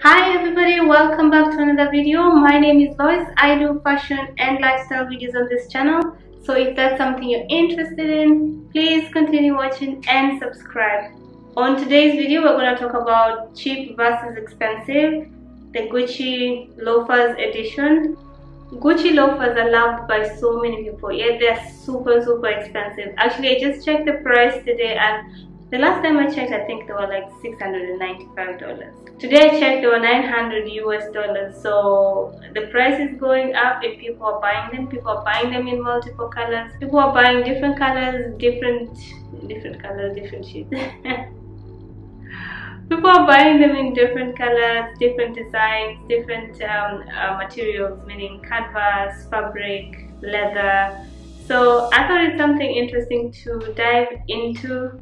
Hi everybody, welcome back to another video. My name is Loice. I do fashion and lifestyle videos on this channel. So if that's something you're interested in, please continue watching and subscribe. On today's video, we're going to talk about cheap versus expensive, the Gucci Loafers edition. Gucci loafers are loved by so many people, yet they're super expensive. Actually, I just checked the price today, and the last time I checked, I think they were like $695. Today I checked, they were $900 US. So the price is going up and people are buying them. People are buying them in multiple colors. People are buying different colors, different shades. People are buying them in different colors, different designs, different materials, meaning canvas, fabric, leather. So I thought it's something interesting to dive into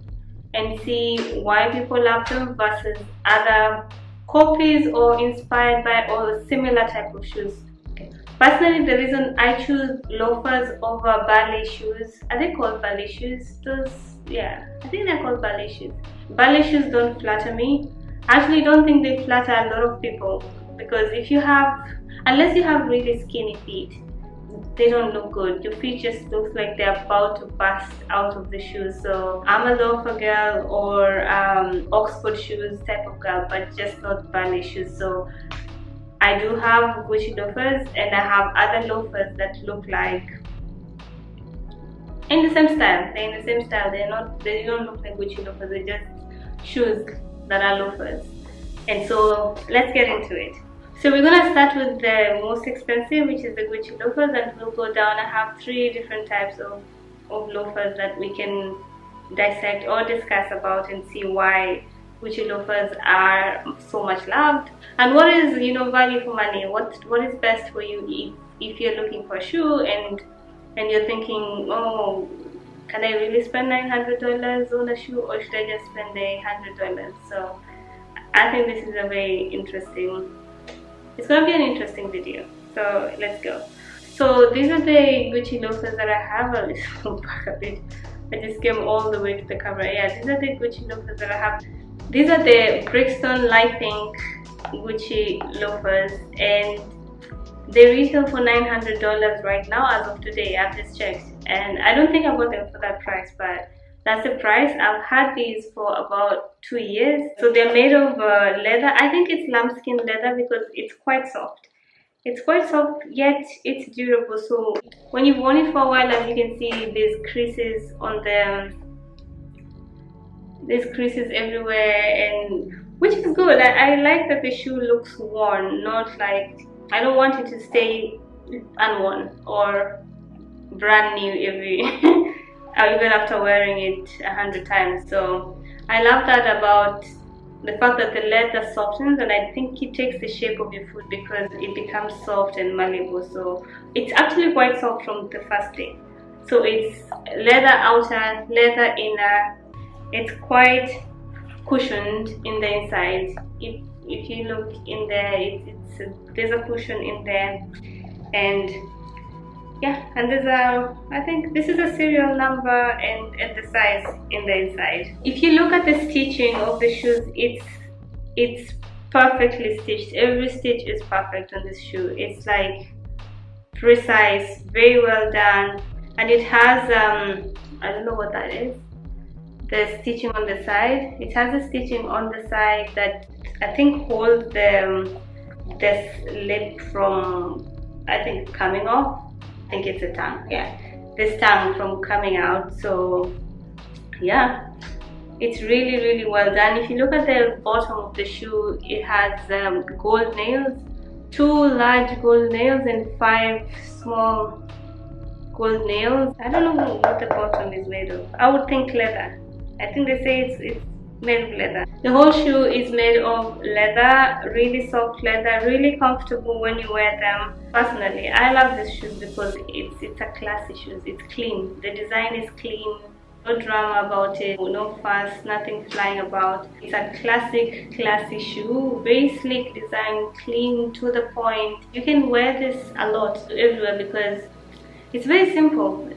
and see why people love them versus other copies or inspired by or similar type of shoes. Okay. Personally, the reason I choose loafers over ballet shoes, are they called ballet shoes? Yeah, I think they're called ballet shoes. Ballet shoes don't flatter me. I actually don't think they flatter a lot of people, because unless you have really skinny feet, they don't look good. Your feet just looks like they're about to burst out of the shoes. So I'm a loafer girl or Oxford shoes type of girl, but just not ballet shoes. So I do have Gucci loafers and I have other loafers that look like in the same style. They're in the same style. They don't look like Gucci loafers. They're just shoes that are loafers. And so let's get into it. So we're gonna start with the most expensive, which is the Gucci loafers, and we'll go down. I have three different types of loafers that we can dissect or discuss about and see why Gucci loafers are so much loved, and what is, value for money. What is best for you if you're looking for a shoe and you're thinking, oh, can I really spend $900 on a shoe, or should I just spend the $100? So I think this is a very interesting. It's going to be an interesting video, so let's go. So these are the Gucci loafers that I have. I'll just go back a bit. I just came all the way to the camera. Yeah, these are the Gucci loafers that I have. These are the Brixton light pink Gucci loafers, and they retail for $900 right now as of today. I've just checked, and I don't think I bought them for that price, but that's the price. I've had these for about 2 years. So they're made of leather. I think it's lambskin leather because it's quite soft. It's quite soft, yet it's durable. So when you've worn it for a while, as you can see, there's creases on them. There's creases everywhere, and which is good. I like that the shoe looks worn, not like, I don't want it to stay unworn or brand new every even after wearing it 100 times. So I love that about the fact that the leather softens, and I think it takes the shape of your foot because it becomes soft and malleable. So it's actually quite soft from the first day. So it's leather outer, leather inner. It's quite cushioned in the inside. If you look in there, there's a cushion in there, and yeah, and there's I think this is a serial number and the size in the inside. If you look at the stitching of the shoes, it's perfectly stitched. Every stitch is perfect on this shoe. It's like precise, very well done, and it has I don't know what that is. The stitching on the side. It has a stitching on the side that I think holds the lip from, I think, coming off. I think it's a tongue, yeah, this tongue from coming out. So yeah, it's really well done. If you look at the bottom of the shoe, it has gold nails, 2 large gold nails and 5 small gold nails. I don't know what the bottom is made of. I would think leather. I think they say it's made of leather. The whole shoe is made of leather, really soft leather, really comfortable when you wear them. Personally, I love these shoes because it's a classy shoes. It's clean. The design is clean. No drama about it, no fuss, nothing flying about. It's a classy shoe, very sleek design, clean, to the point. You can wear this a lot everywhere because it's very simple.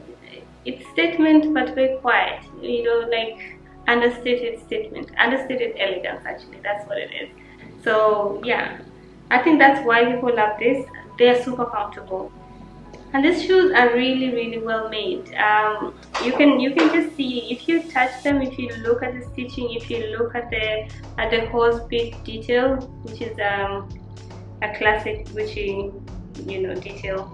It's statement but very quiet, like understated statement, understated elegance, actually, that's what it is. So yeah, I think that's why people love this. They're super comfortable. And these shoes are really well made. You can just see if you touch them, if you look at the stitching, if you look at the hose bit detail, which is a classic Gucci, detail.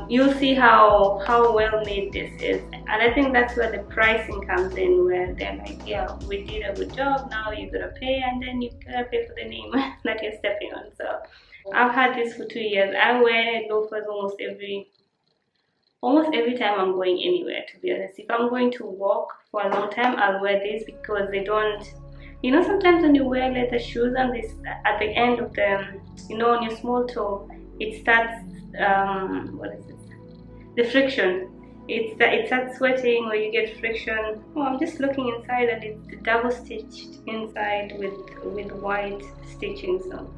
You'll see how well made this is, and I think that's where the pricing comes in, where they're like, yeah, we did a good job, now you gotta pay, and then you gotta pay for the name that you're stepping on. So I've had this for 2 years. I wear loafers almost every time I'm going anywhere, to be honest. If I'm going to walk for a long time, I'll wear these because they don't, sometimes when you wear leather shoes and this at the end of them, on your small toe, it starts what is this? The friction. It starts sweating, or you get friction. Oh, I'm just looking inside, and it's double stitched inside with white stitching. So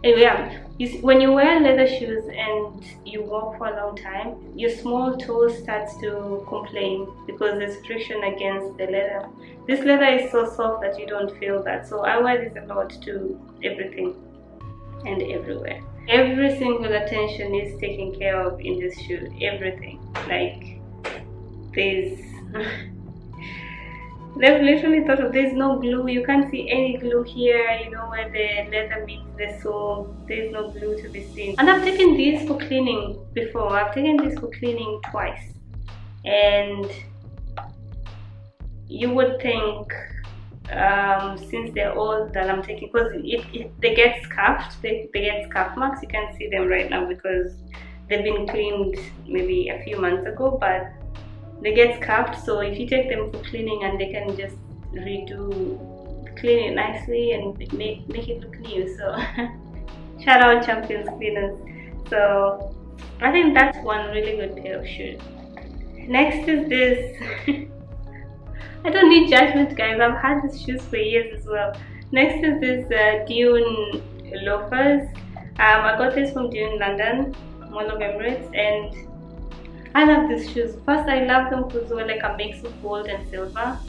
anyway, yeah, when you wear leather shoes and you walk for a long time, your small toe starts to complain because there's friction against the leather. This leather is so soft that you don't feel that. So I wear this a lot to everything and everywhere. Every single attention is taken care of in this shoe. Everything. Like, they've literally thought of, there's no glue. You can't see any glue here, where the leather meets the sole. There's no glue to be seen. And I've taken these for cleaning before. I've taken this for cleaning twice. And you would think, since they're old, that I'm taking, because they get scuffed, they get scuff marks. You can see them right now because they've been cleaned maybe a few months ago, but they get scuffed. So if you take them for cleaning, and they can just clean it nicely and make it look new. So shout out Champions Cleaners. So I think that's one really good pair of shoes. Next is this. I don't need judgment, guys. I've had these shoes for years as well. Next is this Dune loafers. I got this from Dune London, Mall of Emirates, and I love these shoes. First, I love them because they were like a mix of gold and silver.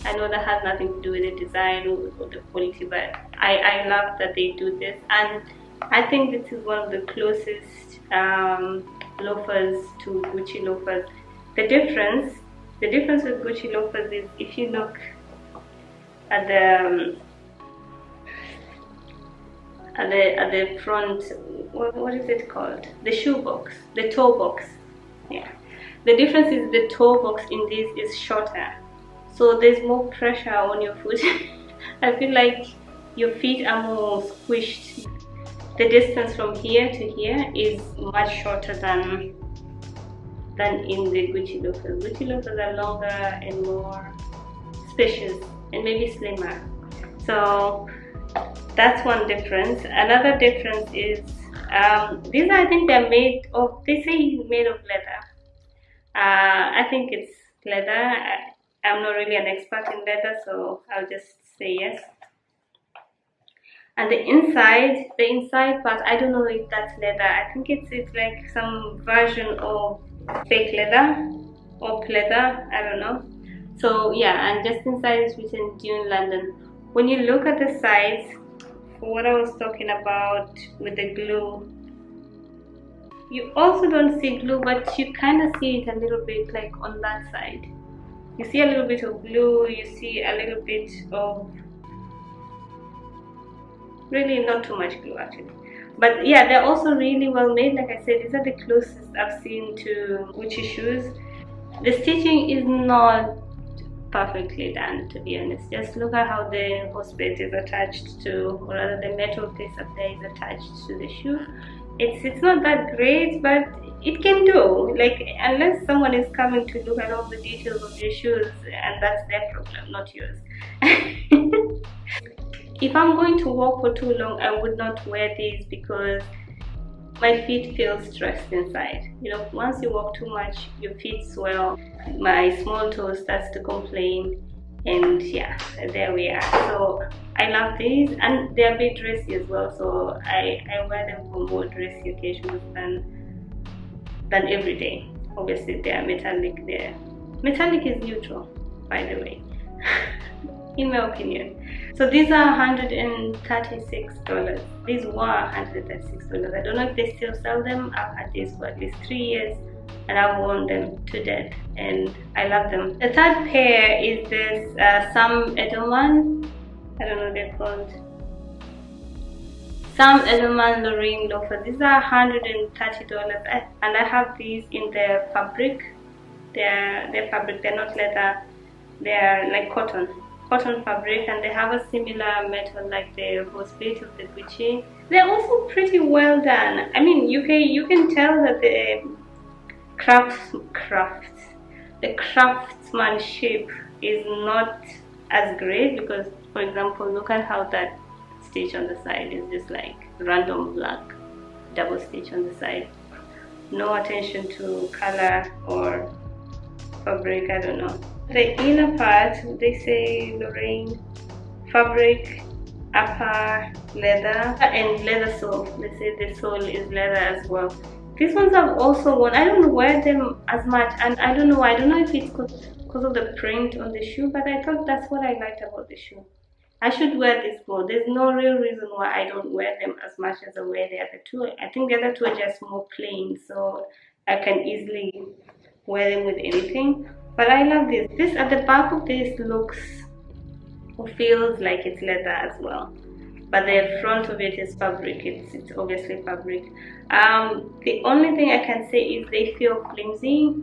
I know that has nothing to do with the design or the quality, but I love that they do this, and I think this is one of the closest loafers to Gucci loafers. The difference with Gucci loafers is, if you look at the front, what is it called? The shoe box, the toe box. Yeah. The difference is the toe box in this is shorter, so there's more pressure on your foot. I feel like your feet are more squished. The distance from here to here is much shorter than in the Gucci loafers. Gucci loafers are longer and more spacious and maybe slimmer. So that's one difference. Another difference is these, I think they're made of, they say made of leather. I think it's leather. I'm not really an expert in leather, so I'll just say yes. And the inside part, I don't know if that's leather. I think it's like some version of fake leather or pleather, I don't know. So yeah, and just inside is written Dune London. When you look at the sides, for what I was talking about with the glue, you also don't see glue, but you kind of see it a little bit, like on that side. You see a little bit of glue, you see a little bit of, really not too much glue actually. But yeah, they're also really well made. Like I said, these are the closest I've seen to Gucci shoes. The stitching is not perfectly done, to be honest. Just look at how the hose bit is attached to, or rather the metal piece up there is attached to the shoe. It's not that great, but it can do. Like, unless someone is coming to look at all the details of your shoes, and that's their problem, not yours. If I'm going to walk for too long, I would not wear these because my feet feel stressed inside. Once you walk too much, your feet swell, my small toe starts to complain, and yeah, there we are. So I love these, and they're a bit dressy as well, so I wear them for more dressy occasions than every day. Obviously they are metallic. Metallic is neutral, by the way. in my opinion. So these are $136. These were $136. I don't know if they still sell them. I've had these for at least 3 years and I've worn them to death and I love them. The third pair is this Sam Edelman. I don't know what they're called. Sam Edelman Lorraine loafers. These are $130 and I have these in their fabric. They're fabric, they're not leather, they're like cotton fabric, and they have a similar metal like the hose plate of the Gucci. They're also pretty well done. I mean, you can tell that the craftsmanship is not as great because, for example, look at how that stitch on the side is just like random black double stitch on the side. No attention to color or fabric, I don't know. The inner part, they say Lorraine fabric, upper leather, and leather sole. They say the sole is leather as well. These ones I've also worn. I don't wear them as much, and I don't know if it's because of the print on the shoe, but I thought that's what I liked about the shoe. I should wear this more. There's no real reason why I don't wear them as much as I wear the other two. I think the other two are just more plain, so I can easily wear them with anything. But I love this. This at the back of this looks or feels like it's leather as well, but the front of it is fabric. It's obviously fabric. The only thing I can say is they feel flimsy.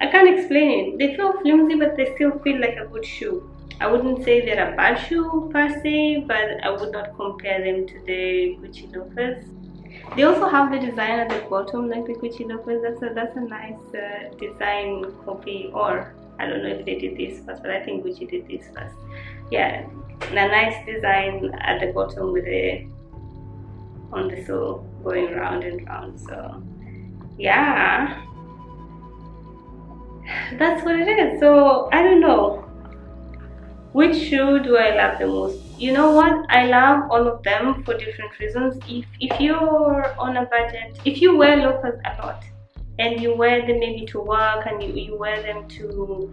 I can't explain it. They feel flimsy, but they still feel like a good shoe. I wouldn't say they're a bad shoe per se, but I would not compare them to the Gucci loafers. They also have the design at the bottom like the Gucci loafers. That's a nice design copy, or I don't know if they did this first, but I think Gucci did this first. Yeah, a nice design at the bottom with the on the sole going round and round. So yeah, that's what it is. So I don't know, which shoe do I love the most? You know what? I love all of them for different reasons. If you're on a budget, if you wear loafers a lot and you wear them maybe to work and you wear them to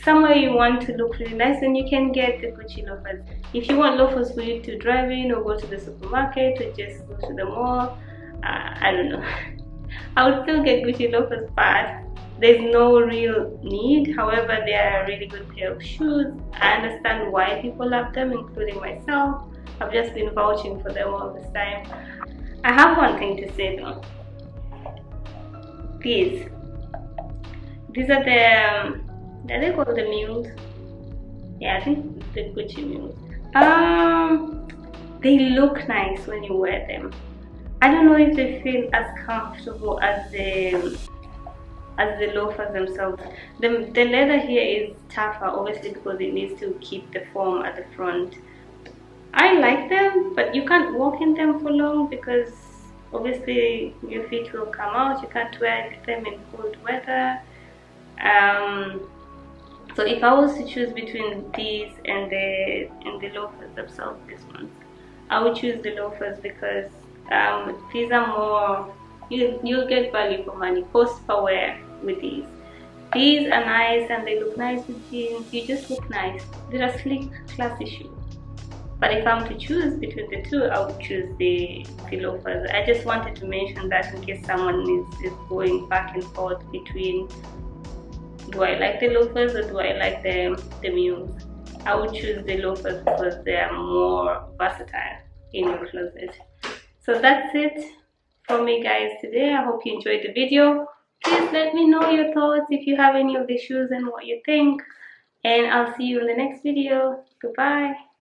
somewhere you want to look really nice, then you can get the Gucci loafers. If you want loafers for you to drive in or go to the supermarket or just go to the mall, I don't know. I would still get Gucci loafers, but there's no real need. However, they are a really good pair of shoes. I understand why people love them, including myself. I've just been vouching for them all this time. I have one thing to say though. These are the, are they called the mules? Yeah, I think the Gucci mules. They look nice when you wear them. I don't know if they feel as comfortable as the loafers themselves. The leather here is tougher, obviously, because it needs to keep the form at the front. I like them, but you can't walk in them for long because obviously your feet will come out. You can't wear them in cold weather. So if I was to choose between these and the loafers themselves, these ones, I would choose the loafers because these are more, you'll get value for money, cost per wear with these. These are nice and they look nice with jeans. You just look nice. They're a sleek, classy shoe. But if I'm to choose between the two, I would choose the loafers. I just wanted to mention that in case someone is going back and forth between, do I like the loafers or do I like the mules? I would choose the loafers because they are more versatile in your closet. So that's it for me guys today. I hope you enjoyed the video. Please let me know your thoughts if you have any of the shoes and what you think, and I'll see you in the next video. Goodbye.